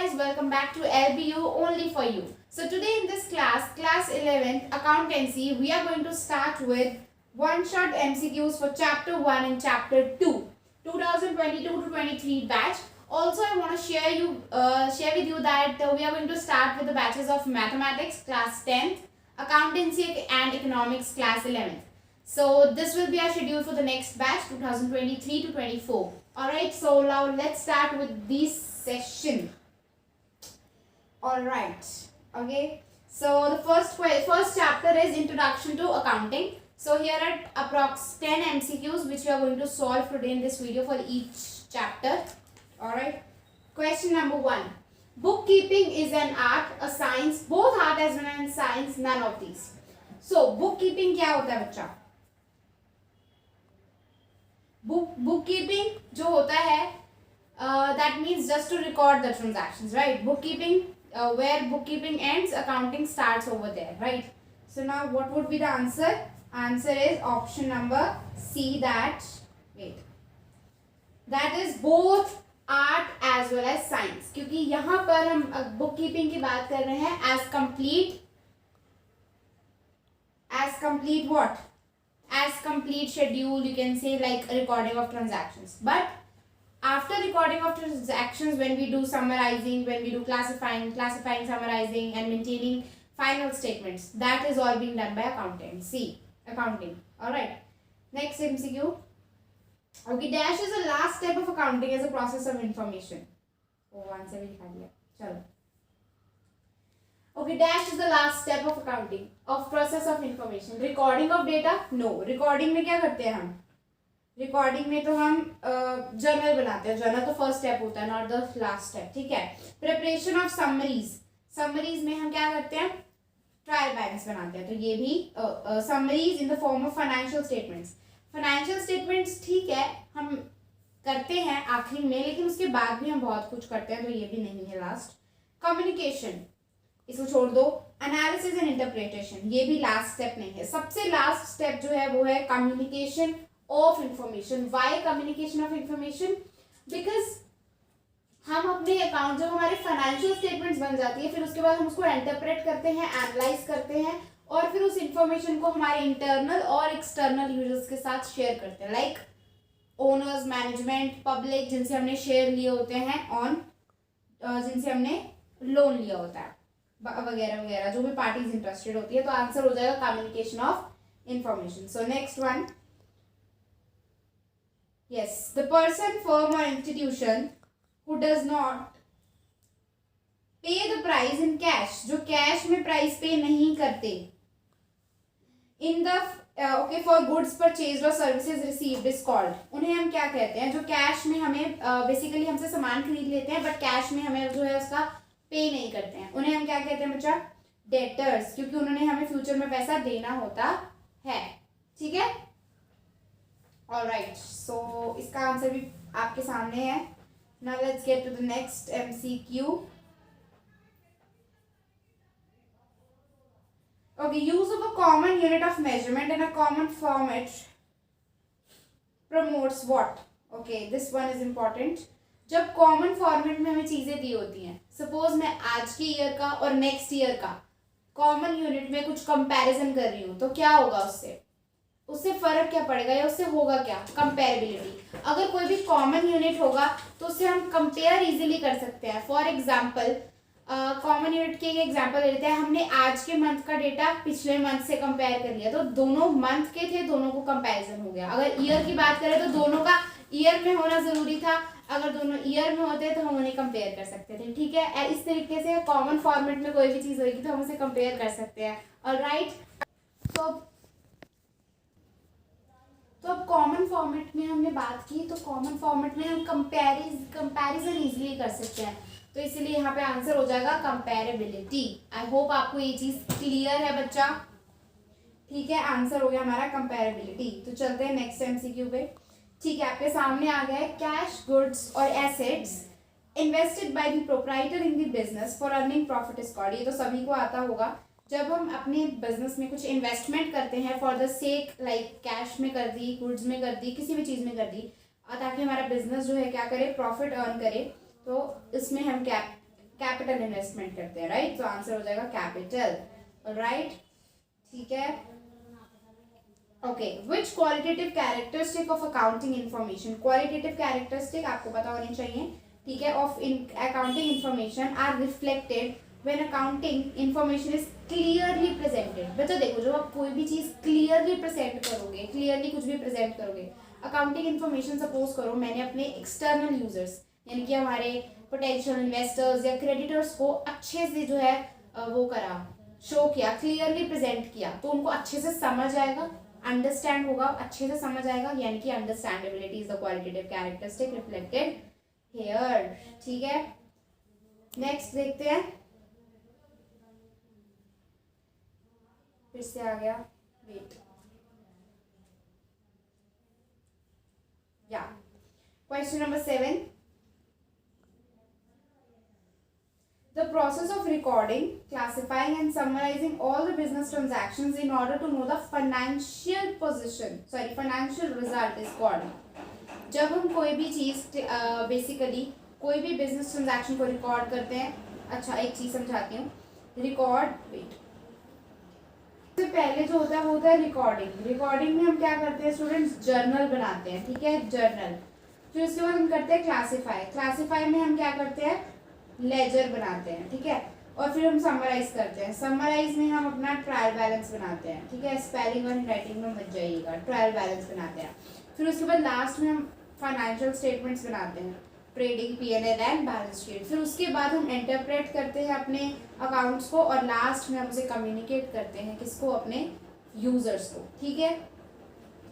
guys, welcome back to LBU only for you. So today in this class 11th accountancy, we are going to start with one shot MCQs for chapter 1 and chapter 2, 2022 to 23 batch. Also I want to share with you that we are going to start with the batches of mathematics class 10th, accountancy and economics class 11th. So this will be our schedule for the next batch 2023 to 24. Alright, so now let's start with this session. Alright, okay. So the first chapter is Introduction to Accounting. So here are approx 10 MCQs which we are going to solve today in this video for each chapter. Alright. Question number 1. Bookkeeping is an art, a science, both art as well as science, none of these. So bookkeeping क्या होता है बच्चा? Bookkeeping जो होता है that means just to record the transactions, right? Bookkeeping where bookkeeping ends, accounting starts over there, right? So now what would be the answer? Answer is option number C, that is both art as well as science. क्योंकि यहाँ पर हम bookkeeping की बात कर रहे हैं as complete what? As complete schedule, you can say, like recording of transactions. But after recording of transactions, when we do summarizing, when we do classifying, summarizing and maintaining final statements, that is all being done by accounting. Accounting. Alright. Next MCQ. Okay, dash is the last step of accounting as a process of information. Oh, answer भी लिखा दिया. चलो. Okay, dash is the last step of accounting, of process of information. Recording of data? No. Recording में क्या करते हैं हम? Recording में तो हम journal बनाते हैं. Journal तो first step होता है, not the last step. ठीक है? Preparation of summaries. Summaries में हम क्या करते हैं? Trial balance बनाते हैं. तो ये भी summaries in the form of financial statements. Financial statements ठीक है, हम करते हैं आखिरी में, लेकिन उसके बाद भी हम बहुत कुछ करते हैं, तो ये भी नहीं है लास्ट. Communication, इसको छोड़ दो. एनालिसिस एंड इंटरप्रिटेशन, ये भी लास्ट स्टेप नहीं है. सबसे लास्ट स्टेप जो है वो है communication of information. Why communication of information? Because हम अपने अकाउंट, जब हमारे फाइनेंशियल स्टेटमेंट्स बन जाती है, फिर उसके बाद हम उसको इंटरप्रेट करते हैं, एनालाइज करते हैं, और फिर उस इंफॉर्मेशन को हमारे इंटरनल और एक्सटर्नल यूजर्स के साथ शेयर करते हैं, लाइक ओनर्स, मैनेजमेंट, पब्लिक, जिनसे हमने शेयर लिए होते हैं जिनसे हमने लोन लिया होता है, वगैरह वगैरह, जो भी पार्टीज इंटरेस्टेड होती है. तो आंसर हो जाएगा communication of information. So next one. Yes, the person, firm और इंस्टीट्यूशन हु डज नॉट पे द प्राइस इन कैश, जो कैश में प्राइस पे नहीं करते, in the for goods purchase और सर्विसेज रिसीव्ड इज कॉल्ड, उन्हें हम क्या कहते हैं? जो कैश में हमें बेसिकली हमसे सामान खरीद लेते हैं, बट कैश में हमें जो है उसका पे नहीं करते हैं, उन्हें हम क्या कहते हैं बच्चा? डेटर्स, क्योंकि उन्होंने हमें फ्यूचर में पैसा देना होता है. ठीक है? ऑलराइट, सो इसका आंसर भी आपके सामने है. Now let's get to the next MCQ. Okay, use of a common unit of measurement in a common format promotes what? Okay, this one is important. जब कॉमन फॉर्मेट में हमें चीजें दी होती हैं, सपोज मैं आज के ईयर का और नेक्स्ट ईयर का कॉमन यूनिट में कुछ कंपैरिजन कर रही हूँ, तो क्या होगा? उससे फर्क क्या पड़ेगा या उससे होगा क्या? कंपेरेबिलिटी. अगर कोई भी कॉमन यूनिट होगा तो उससे हम कंपेयर इजीली कर सकते हैं. फॉर एग्जांपल, कॉमन यूनिट के एग्जांपल ले लेते हैं. हमने आज के मंथ का डेटा पिछले मंथ से कंपेयर कर लिया, तो दोनों मंथ के थे, दोनों को कंपैरिजन हो गया. अगर ईयर की बात करें तो दोनों का ईयर में होना जरूरी था. अगर दोनों ईयर में होते तो हम उन्हें कंपेयर कर सकते थे. ठीक है? इस तरीके से कॉमन फॉर्मेट में कोई भी चीज होगी तो हम उसे कंपेयर कर सकते हैं. ऑलराइट, तो अब कॉमन फॉर्मेट में हमने बात की, तो कॉमन फॉर्मेट में हम कंपैरिजन इजीली कर सकते हैं, तो इसीलिए यहाँ पे आंसर हो जाएगा कंपेरेबिलिटी. आई होप आपको ये चीज क्लियर है बच्चा. ठीक है, आंसर हो गया हमारा कंपेरेबिलिटी. तो चलते हैं नेक्स्ट MCQ पे. ठीक है, आपके सामने आ गया है कैश, गुड्स और assets invested by the proprietor in the business for earning profit is called. ये तो सभी को आता होगा. जब हम अपने बिजनेस में कुछ इन्वेस्टमेंट करते हैं for the sake, like cash में कर दी, गुड्स में कर दी, किसी भी चीज में कर दी, ताकि हमारा बिजनेस जो है क्या करे? प्रॉफिट अर्न करे, तो इसमें हम क्या कैपिटल इन्वेस्टमेंट करते हैं, राइट। तो आंसर हो जाएगा कैपिटल, राइट, ठीक है। Okay, which qualitative characteristic of accounting information, qualitative characteristic आपको पता होनी चाहिए, ठीक है, of accounting information are reflected when accounting information is clearly presented. बच्चा देखो, जब आप कोई भी चीज क्लियरली प्रेजेंट करोगे, क्लियरली कुछ भी प्रेजेंट करोगे, अकाउंटिंग इन्फॉर्मेशन सपोज करो मैंने अपने एक्सटर्नल यूजर्स यानी कि हमारे पोटेंशियल इन्वेस्टर्स या क्रेडिटर्स को अच्छे से जो है वो करा, शो किया, क्लियरली प्रेजेंट किया, तो उनको अच्छे से समझ आएगा, अंडरस्टैंड होगा, अच्छे से समझ आएगा, यानी कि understandability is the qualitative characteristic reflected here, ठीक है। नेक्स्ट देखते हैं, फिर से आ गया, वेट, या question number 7, the process of recording, classifying and summarizing all the business transactions in order to know the financial result is called। जब हम कोई भी चीज बेसिकली कोई भी बिजनेस ट्रांजैक्शन को रिकॉर्ड करते हैं, अच्छा एक चीज समझाती हूँ, वेट, सबसे पहले जो होता है वो होता है रिकॉर्डिंग। रिकॉर्डिंग में हम क्या करते हैं स्टूडेंट्स, जर्नल बनाते हैं, ठीक है, जर्नल। फिर उसके बाद हम करते हैं क्लासीफाई, क्लासीफाई में हम क्या करते हैं, लेजर बनाते हैं, ठीक है, और फिर हम समराइज करते हैं, समराइज में हम अपना ट्रायल बैलेंस बनाते हैं, ठीक है, स्पेलिंग और राइटिंग में मत जाइएगा, ट्रायल बैलेंस बनाते हैं। फिर उसके बाद लास्ट में हम फाइनेंशियल स्टेटमेंट्स बनाते हैं, trading, P&L and balance sheet. फिर उसके बाद हम इंटरप्रेट करते हैं अपने अकाउंट्स को, और लास्ट में हम उसे कम्युनिकेट करते हैं, किसको, अपने यूजर्स को, ठीक है।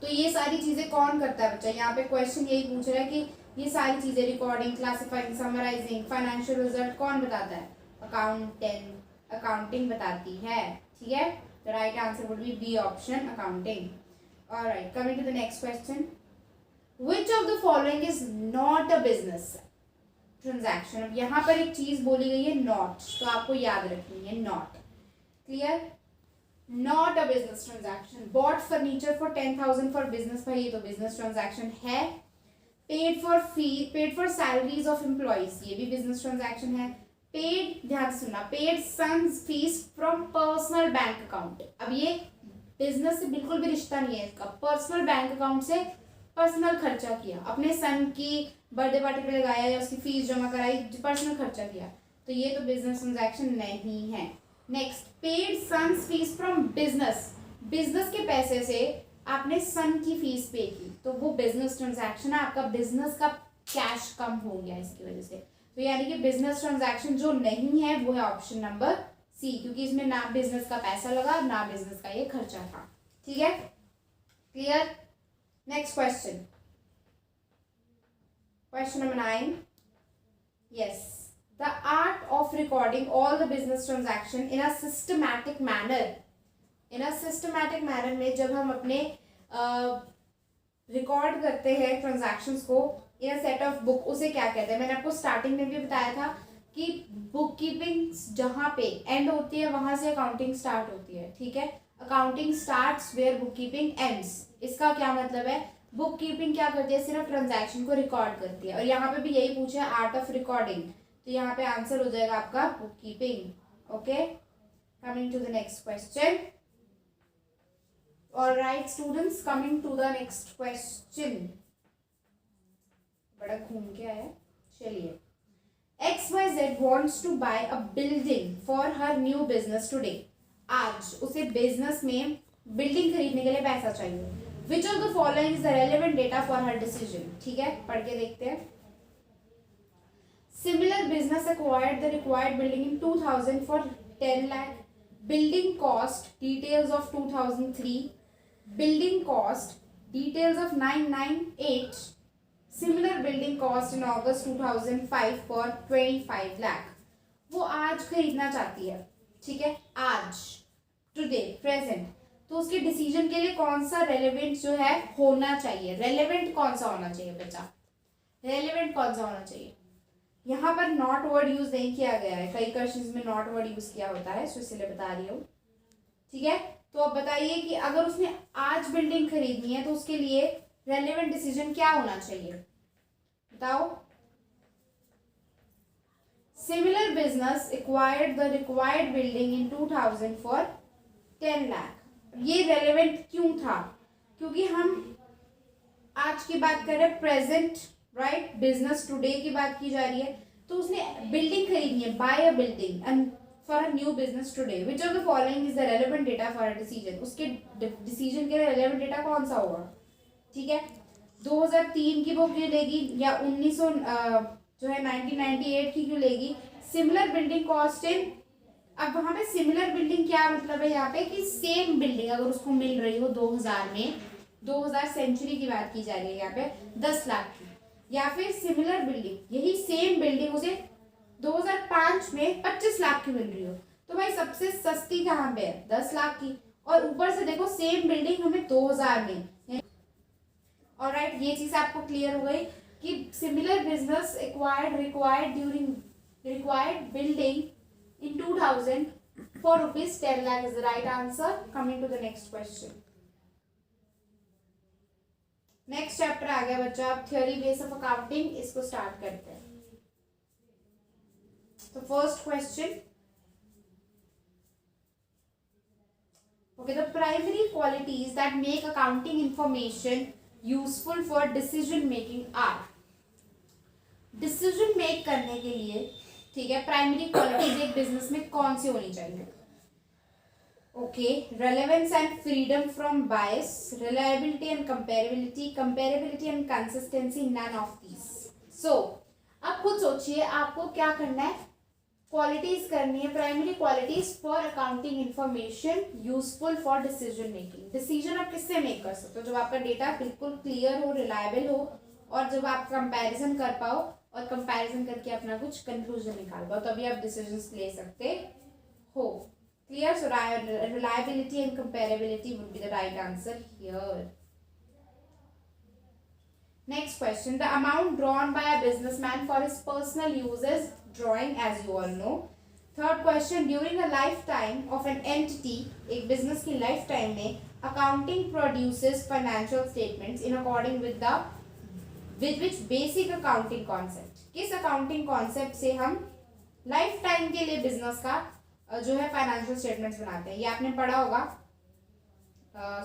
तो ये सारी चीजें कौन करता है बच्चा, यहाँ पे क्वेश्चन यही पूछ रहा है कि ये सारी चीजें recording, classifying, summarising, financial result कौन बताता है, अकाउंटिंग बताती है, ठीक है। The right answer would be B option, accounting. Alright, coming to the next question, which of the following is not a business transaction. अब यहाँ पर एक चीज बोली गई है नॉट, तो आपको याद रखनी है not, clear, not a business transaction. Bought furniture for 10,000 for business, भाई ये तो बिजनेस ट्रांजैक्शन है। Paid for salaries of employees, ये भी बिजनेस ट्रांजैक्शन है। पेड, ध्यान से सुनना, paid sons fees from personal bank account. अब ये बिजनेस से बिल्कुल भी रिश्ता नहीं है इसका, पर्सनल बैंक अकाउंट से पर्सनल खर्चा किया, अपने सन की बर्थडे पार्टी पे लगाया या उसकी फीस जमा कराई, पर्सनल खर्चा किया, तो ये तो बिजनेस ट्रांजैक्शन नहीं है। Next, paid sons fees from business, business के पैसे से आपने सन की फीस पे की, तो वो बिजनेस ट्रांजैक्शन है, आपका बिजनेस का कैश कम हो गया इसकी वजह से, तो यानी कि बिजनेस ट्रांजैक्शन जो नहीं है वो है ऑप्शन नंबर सी, क्योंकि इसमें ना बिजनेस का पैसा लगा ना बिजनेस का ये खर्चा था, ठीक है, clear. Next question, question number 9, yes, the art of recording all the business transaction in a systematic manner. In a systematic manner में जब हम अपने रिकॉर्ड करते हैं ट्रांजैक्शंस को इन अ सेट ऑफ बुक, उसे क्या कहते हैं। मैंने आपको स्टार्टिंग में भी बताया था कि बुक कीपिंग जहाँ पे एंड होती है वहां से अकाउंटिंग स्टार्ट होती है, ठीक है, accounting starts where bookkeeping ends. इसका क्या मतलब है, बुक कीपिंग क्या करती है, सिर्फ ट्रांजैक्शन को रिकॉर्ड करती है, और यहाँ पे भी यही पूछा है आर्ट ऑफ रिकॉर्डिंग, तो यहाँ पे आंसर हो जाएगा आपका bookkeeping. Okay, coming to the next question. All right students, coming to the next question, बड़ा घूम के आया, चलिए। XYZ wants to buy a building for her new business today। आज उसे बिजनेस में बिल्डिंग खरीदने के लिए पैसा चाहिए। Which of the following is the relevant data for her decision? ठीक है, पढ़ के देखते हैं। Similar business acquired the required building in 2000 for 10 lakh। Building cost details of 2003। Building cost details of 998। Similar building cost in August 2005 for 25 lakh। वो आज खरीदना चाहती है, ठीक है, आज, टुडे, प्रेजेंट, तो उसके डिसीजन के लिए कौन सा रेलेवेंट जो है होना चाहिए, रेलेवेंट कौन सा होना चाहिए बच्चा, रेलेवेंट कौन सा होना चाहिए। यहाँ पर नॉट वर्ड यूज नहीं किया गया है, कई क्वेश्चंस में नॉट वर्ड यूज किया होता है, तो इसलिए बता रही हूँ, ठीक है। तो अब बताइए कि अगर उसने आज बिल्डिंग खरीदनी है तो उसके लिए रेलेवेंट डिसीजन क्या होना चाहिए, बताओ। Similar business acquired the required building in 2000 for 10 lakh. ये रेलेवेंट क्यों था? क्योंकि हम आज की बात कर रहे हैं, प्रेजेंट, राइट, बिजनेस टुडे की बात की जा रही है. तो उसने बिल्डिंग खरीदनी है, buy a building and for a new business today. Which of the following is the relevant data for a decision. उसके डिसीजन के लिए रेलेवेंट डेटा कौन सा होगा? ठीक है, 2003 की वो क्यों लेगी, या 1998 की क्यों लेगी? Similar building cost in. अब वहां पे सिमिलर बिल्डिंग क्या मतलब है यहाँ पे, कि सेम बिल्डिंग अगर उसको मिल रही हो 2000 में, 2000 सेंचुरी की बात की जा रही है यहाँ पे, 10 लाख की, या फिर सिमिलर बिल्डिंग यही सेम बिल्डिंग उसे 2005 में 25 लाख की मिल रही हो, तो भाई सबसे सस्ती कहाँ पे है? 10 लाख की. और ऊपर से देखो सेम बिल्डिंग हमें 2000 में. और राइट, ये चीज आपको क्लियर हो गई कि similar business required building in 2000 for rupees 10 lakh is the right answer. Coming to the next question. Next chapter आ गया बच्चा, आप थ्योरी बेस ऑफ अकाउंटिंग, इसको स्टार्ट करते हैं. तो first question, okay, the primary qualities that make accounting information useful for decision making are. Decision make करने के लिए, ठीक है, प्राइमरी क्वालिटीज एक बिजनेस में कौन सी होनी चाहिए? Okay, relevance and freedom from bias, reliability and comparability and consistency, none of these. So अब खुद सोचिए आपको क्या करना है. क्वालिटीज करनी है, primary qualities for accounting information useful for decision making. Decision आप किससे मेक कर सकते हो? जब आपका डेटा बिल्कुल क्लियर हो, रिलायबल हो, और जब आप कंपैरिजन कर पाओ और कंपैरिजन करके अपना कुछ कंक्लूजन निकाल पाओ, तभी आप डिसीजंस ले सकते हो. Clear? So reliability and comparability would be the right answer here. Next question, the amount drawn by a businessman for his personal use is drawing, as you all know. Third question, during a lifetime of an entity, एक business की lifetime में accounting produces financial statements in according with which basic accounting concept. किस accounting concept से हम life time के लिए business का जो है फाइनेंशियल स्टेटमेंट्स बनाते हैं? ये आपने पढ़ा होगा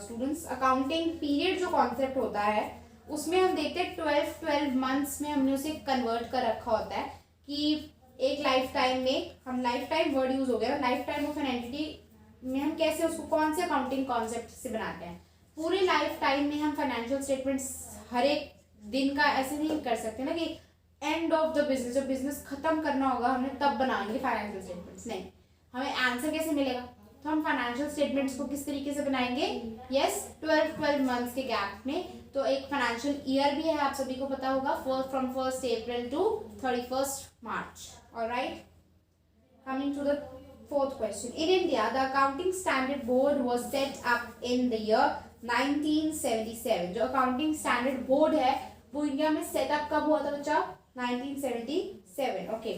स्टूडेंट्स. अकाउंटिंग पीरियड जो कॉन्सेप्ट होता है उसमें हम देखते हैं 12 मंथ्स में हमने उसे कन्वर्ट कर रखा होता है कि एक लाइफ टाइम में, हम लाइफ टाइम वर्ड यूज हो गया, life time of an entity में हम कैसे उसको कौन से अकाउंटिंग कॉन्सेप्ट से बनाते हैं. पूरे लाइफ टाइम में हम फाइनेंशियल स्टेटमेंट्स हर एक दिन का ऐसे नहीं कर सकते ना कि एंड ऑफ द बिजनेस, जब बिजनेस खत्म करना होगा हमें तब बनाएंगे फाइनेंशियल स्टेटमेंट्स. नहीं, हमें आंसर कैसे मिलेगा? तो हम फाइनेंशियल स्टेटमेंट्स को किस तरीके से बनाएंगे? यस, 12 मंथ्स के गैप में. तो एक फाइनेंशियल ईयर भी है, आप सभी को पता होगा, from 1 April to 31 March. Alright, coming to the fourth question. In India, the Accounting Standard Board was set up in the year 1977. जो अकाउंटिंग स्टैंडर्ड बोर्ड है वो इंडिया में सेटअप कब हुआ था बच्चा? 1977. Okay.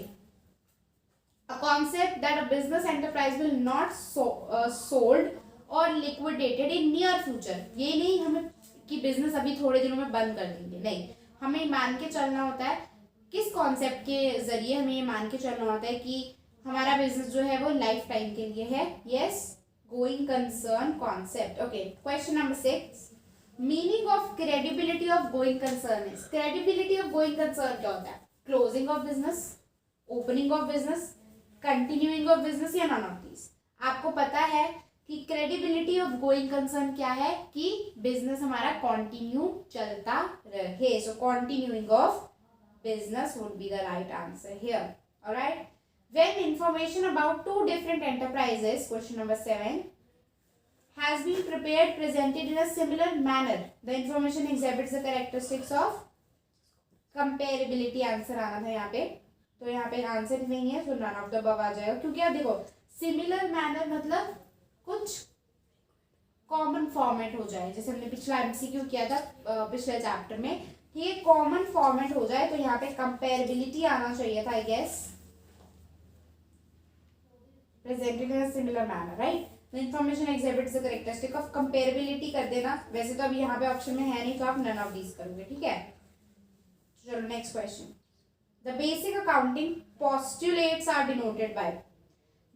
A concept that a business enterprise will not sold or liquidated in near future. ये नहीं हमें कि बिजनेस अभी थोड़े दिनों में बंद कर देंगे, नहीं. हमें मान के चलना होता है, किस कॉन्सेप्ट के जरिए हमें ये मान के चलना होता है कि हमारा बिजनेस जो है वो लाइफ टाइम के लिए है. Yes, going concern concept. Okay, question number 6, meaning of credibility of going concern is. Credibility of going concern क्या होता है? Closing of business, opening of business, continuing of business, या नॉन ऑफ दिस. आपको पता है कि क्रेडिबिलिटी ऑफ गोइंग कंसर्न क्या है? कि बिजनेस हमारा कंटिन्यू चलता रहे. सो continuing of business would be the right answer here. Alright, when information about two different enterprises, question number 7, has been presented in a similar manner, the information exhibits the characteristics of comparability. Answer आना था यहाँ पे, तो यहाँ पे answer नहीं है, so none of the above आ जाएगा. क्योंकि अब देखो सिमिलर मैनर मतलब कुछ कॉमन फॉर्मेट हो जाए, जैसे हमने पिछला एमसीक्यू किया था पिछले चैप्टर में, ये कॉमन फॉर्मेट हो जाए, तो यहाँ पे कंपेरेबिलिटी आना चाहिए था, I guess. presented in a similar manner, right? The information exhibits the characteristic of comparability कर देना. वैसे तो अभी यहाँ पे ऑप्शन में है नहीं, तो आप none of these करोगे, ठीक है. चलो next question. The basic accounting postulates are denoted by,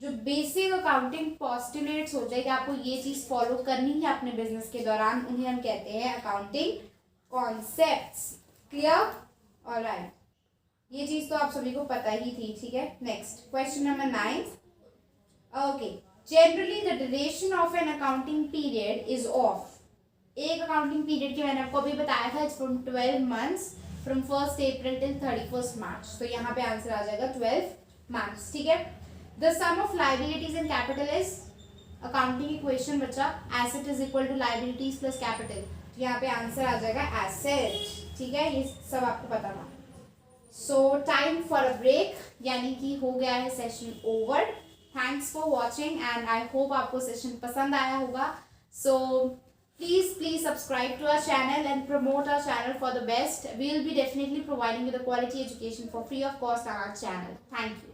जो बेसिक अकाउंटिंग पोस्टुलेट्स हो जाए कि आपको ये चीज फॉलो करनी है अपने बिजनेस के दौरान, उन्हें हम कहते हैं अकाउंटिंग कॉन्सेप्ट्स। क्लियर? ऑलराइट, ये चीज तो आप सभी को पता ही थी। ठीक है, next question number 9। Okay, generally the duration of an accounting period is of, एक अकाउंटिंग पीरियड की मैंने आपको अभी बताया था, it's from 12 months from 1 April till 31 मार्च। तो यहाँ पे आंसर आ जाएगा 12 मंथ्स। ठीक है, the sum of liabilities and capital is, accounting equation बच्चा, asset is equal to liabilities plus capital. तो यहाँ पे आंसर आ जाएगा एसेट। ठीक है, ये सब आपको पता था। So time for a break, यानी कि हो गया है session over. Thanks for watching and I hope आपको सेशन पसंद आया होगा। सो please subscribe to our channel and promote our channel for the best. We will be definitely providing you the quality education for free of cost on our channel. Thank you.